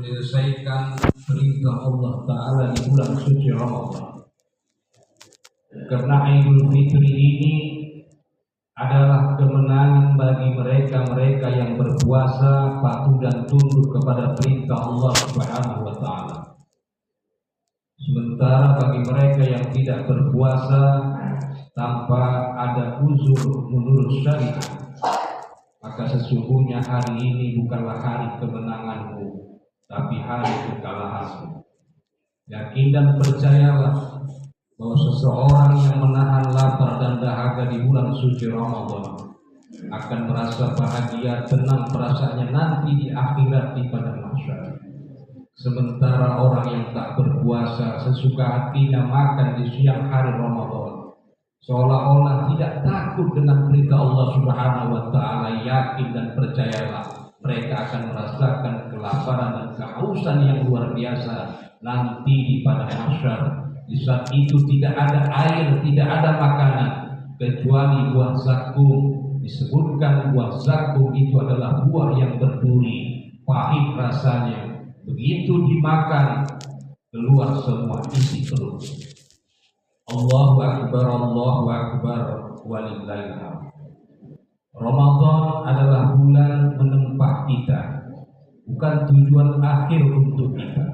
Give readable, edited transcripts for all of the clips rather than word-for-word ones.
menyelesaikan perintah Allah Ta'ala di bulan suci Ramadan. Karena Idul Fitri ini adalah kemenangan bagi mereka-mereka yang berpuasa, patuh dan tunduk kepada perintah Allah Subhanahu wa Ta'ala. Sementara bagi mereka yang tidak berpuasa tanpa ada uzur menurut syariat, maka sesungguhnya hari ini bukanlah hari kemenanganmu, tapi hari kekalahanmu. Yakin dan percayalah bahwa seseorang yang menahan lapar dan dahaga di bulan suci Ramadan akan merasa bahagia, tenang perasaannya nanti di akhirat di padang mahsyar. Sementara orang yang tak berpuasa sesuka hatinya makan di siang hari Ramadan, seolah-olah tidak takut dengan perintah Allah Subhanahu wa Ta'ala. Yakin dan percayalah mereka akan merasakan kelaparan dan kehausan yang luar biasa nanti di padang mahsyar. Di saat itu tidak ada air, tidak ada makanan kecuali buah zakum. Disebutkan buah zakum itu adalah buah yang berduri, pahit rasanya. Begitu dimakan keluar semua isi perut. Allahu Akbar, Allahu Akbar, walillahil hamd. Ramadan adalah bulan menempa kita, bukan tujuan akhir untuk kita.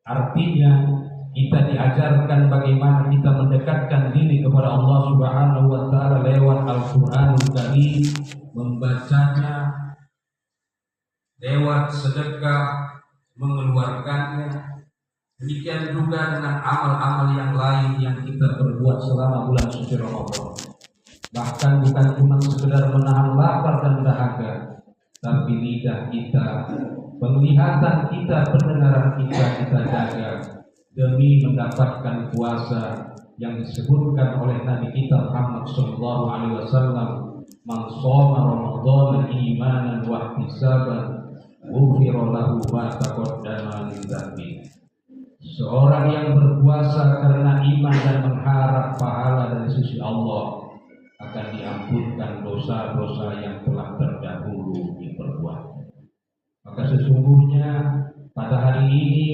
Artinya kita diajarkan bagaimana kita mendekatkan diri kepada Allah Subhanahu wa Ta'ala lewat Al-Qur'anul Karim, membacanya, lewat sedekah, mengeluarkannya. Demikian juga dengan amal-amal yang lain yang kita perbuat selama bulan suci Ramadan. Bahkan bukan cuma sekedar menahan lapar dan dahaga, tapi lidah kita, penglihatan kita, pendengaran kita jaga demi mendapatkan puasa yang disebutkan oleh Nabi kita Muhammad sallallahu alaihi wasallam, "Man shoma Ramadan imanan wa ihtisaban, ghufira lahu ma taqaddama min dzambi." Seorang yang berpuasa karena iman dan mengharap pahala dari sisi Allah akan diampunkan dosa-dosa yang telah terdahulu diperbuat. Maka sesungguhnya pada hari ini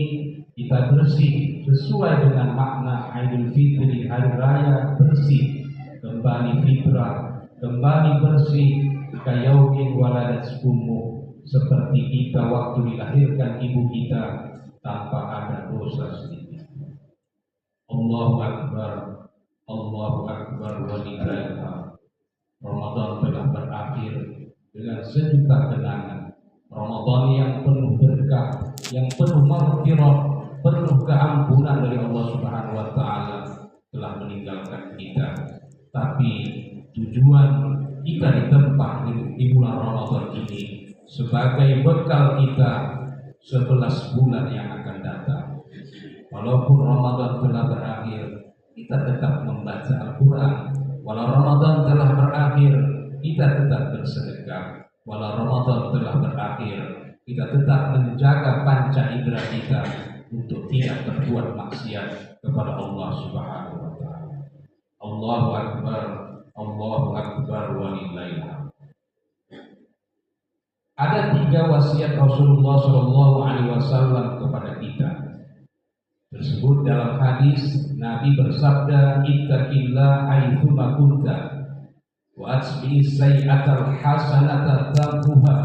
kita bersih sesuai dengan makna Idul Fitri, hari raya bersih, kembali fitrah, kembali bersih kayaumin waladat ummu, seperti kita waktu dilahirkan ibu kita tanpa ada dosa sedikit. Allahu Akbar, Allahu Akbar, walillahil hamd. Ramadan telah berakhir dengan sejuta kenangan. Ramadan yang penuh berkah, yang penuh maghfirah, penuh keampunan dari Allah Subhanahu wa Ta'ala telah meninggalkan kita. Tapi tujuan kita ditempa di bulan Ramadan ini sebagai bekal kita 11 bulan yang akan datang. Walaupun Ramadan telah berakhir, kita tetap membaca Al-Quran. Walau Ramadan telah berakhir, kita tetap bersedekah. Walau Ramadan telah berakhir, kita tetap menjaga panca indera kita untuk tidak berbuat maksiat kepada Allah Subhanahu wa Ta'ala. Allahu Akbar, Allahu Akbar, walillahil hamd. Ada 3 wasiat Rasulullah sallallahu alaihi wasallam kepada kita. Tersebut dalam hadis Nabi bersabda, "Ittaqillah haitsuma kunta wa atbi sayyi'atal hasanata tamhuha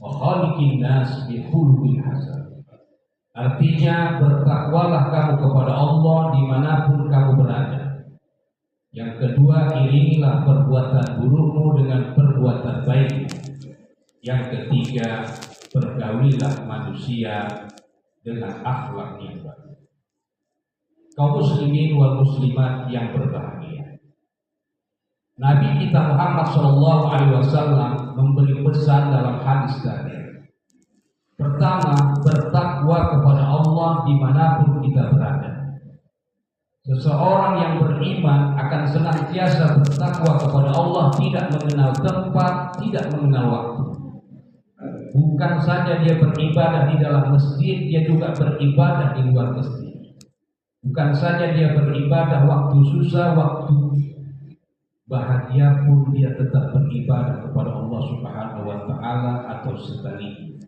wa khaliqin nas bi khuluqin hasan." Artinya, bertakwalah kamu kepada Allah dimanapun kamu berada. Yang kedua, iringilah perbuatan burukmu dengan perbuatan baik. Yang ketiga, pergaulilah manusia dengan akhlak yang baik. Kaum muslimin wal muslimat yang berbahagia, Nabi kita Muhammad sallallahu alaihi wasallam memberi pesan dalam hadis tadi. Pertama, bertakwa kepada Allah dimanapun kita berada. Seseorang yang beriman akan senantiasa bertakwa kepada Allah, tidak mengenal tempat, tidak mengenal waktu. Bukan saja dia beribadah di dalam masjid, dia juga beribadah di luar masjid. Bukan saja dia beribadah waktu susah, waktu bahagia pun dia tetap beribadah kepada Allah Subhanahu wa Ta'ala atau sebaliknya.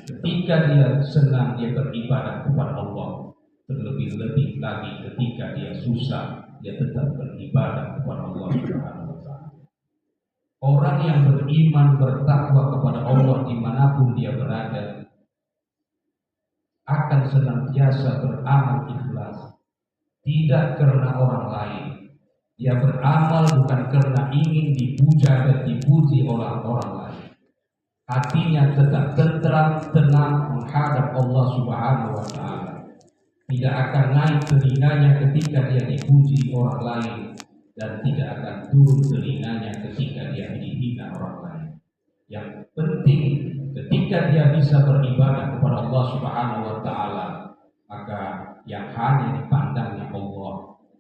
Ketika dia senang, dia beribadah kepada Allah. Terlebih-lebih lagi ketika dia susah, dia tetap beribadah kepada Allah Subhanahu wa Ta'ala. Orang yang beriman, bertakwa kepada Allah dimanapun dia berada, akan senantiasa beramal ikhlas, tidak karena orang lain. Dia beramal bukan karena ingin dipuja dan dipuji orang lain. Hatinya tetap tentram, tenang menghadap Allah Subhanahu wa Ta'ala. Tidak akan naik telinganya ketika dia dipuji orang lain, dan tidak akan turun telinganya ketika dia dihina orang lain. Yang penting ketika dia bisa beribadah kepada Allah Subhanahu wa Ta'ala, maka yang hanya dipandangnya Allah,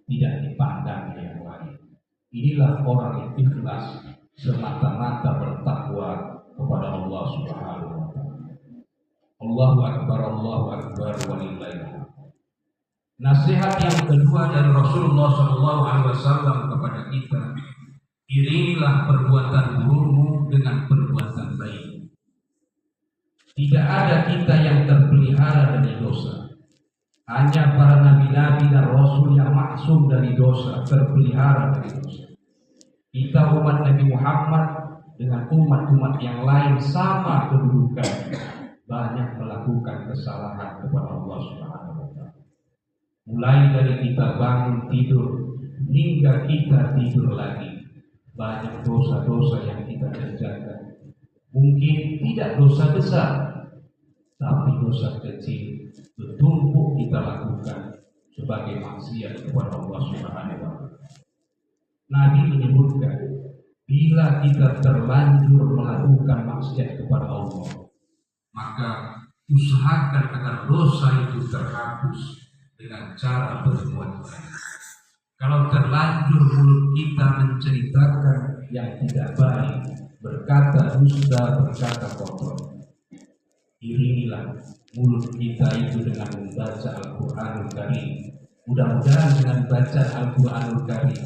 tidak dipandangnya yang lain. Inilah orang yang ikhlas, semata-mata bertakwa kepada Allah Subhanahu wa Ta'ala. Allahu Akbar, Allahu Akbar, walillahil. Nasihat yang kedua dari Rasulullah SAW kepada kita, iringilah perbuatan burukmu dengan perbuatan baik. Tidak ada kita yang terpelihara dari dosa. Hanya para nabi-nabi dan rasul yang maksum dari dosa, terpelihara dari dosa. Kita umat Nabi Muhammad dengan umat-umat yang lain sama kedudukan, banyak melakukan kesalahan kepada Allah Subhanahu wa Ta'ala. Mulai dari kita bangun tidur hingga kita tidur lagi, banyak dosa-dosa yang kita kerjakan. Mungkin tidak dosa besar, tapi dosa kecil bertumpuk kita lakukan sebagai maksiat kepada Allah Subhanahu wa Ta'ala. Nabi menyebutkan, bila kita terlanjur melakukan maksiat kepada Allah, maka usahakan agar dosa itu terhapus dengan cara berbuat baik. Kalau terlanjur mulut kita menceritakan yang tidak baik, berkata dusta, berkata kotor, iringilah mulut kita itu dengan membaca Al-Quranul Karim. Mudah-mudahan dengan baca Al-Quranul Karim,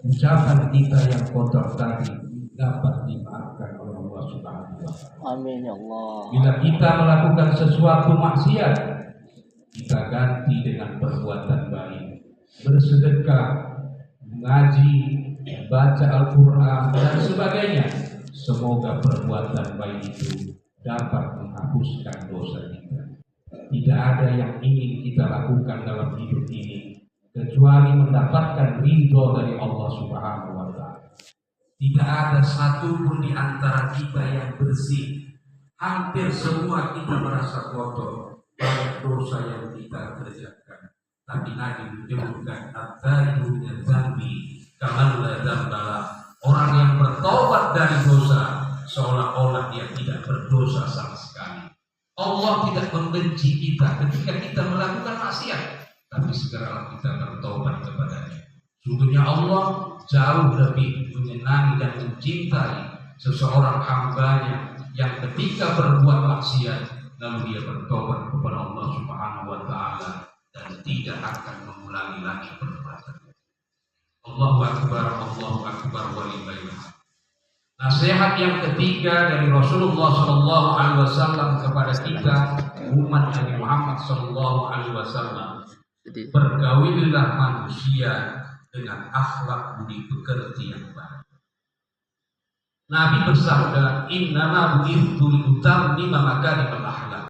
ucapan kita yang kotor tadi dapat dimaafkan oleh Allah Subhanahu wa Ta'ala. Amin ya Allah. Bila kita melakukan sesuatu maksiat, kita ganti dengan perbuatan baik, bersedekah, mengaji, baca Al-Quran dan sebagainya. Semoga perbuatan baik itu dapat menghapuskan dosa kita. Tidak ada yang ingin kita lakukan dalam hidup ini kecuali mendapatkan ridho dari Allah Subhanahu wa Ta'ala. Tidak ada satupun di antara kita yang bersih. Hampir semua kita merasa kotor, banyak dosa yang kita kerjakan. Tapi Nabi menyebutkan at-taibu dzambi kaman la dzambala. Orang yang bertobat dari dosa seolah-olah dia tidak berdosa sama sekali. Allah tidak membenci kita ketika kita melakukan maksiat, tapi segeralah kita bertobat kepadanya. Sungguhnya Allah jauh lebih menyenangi dan mencintai seseorang hambanya yang ketika berbuat maksiat lalu dia bertobat kepada Allah Subhanahu wa Ta'ala dan tidak akan mengulangi lagi perbuatannya. Allahu Akbar, Allahu Akbar, walillahil hamd. Nasihat yang ketiga dari Rasulullah SAW kepada kita umat Nabi Muhammad SAW, bergaulilah manusia dengan akhlak budi pekerti yang baik. Nabi bersabda, innama bu'ithtu li utammima makarimal akhlaq.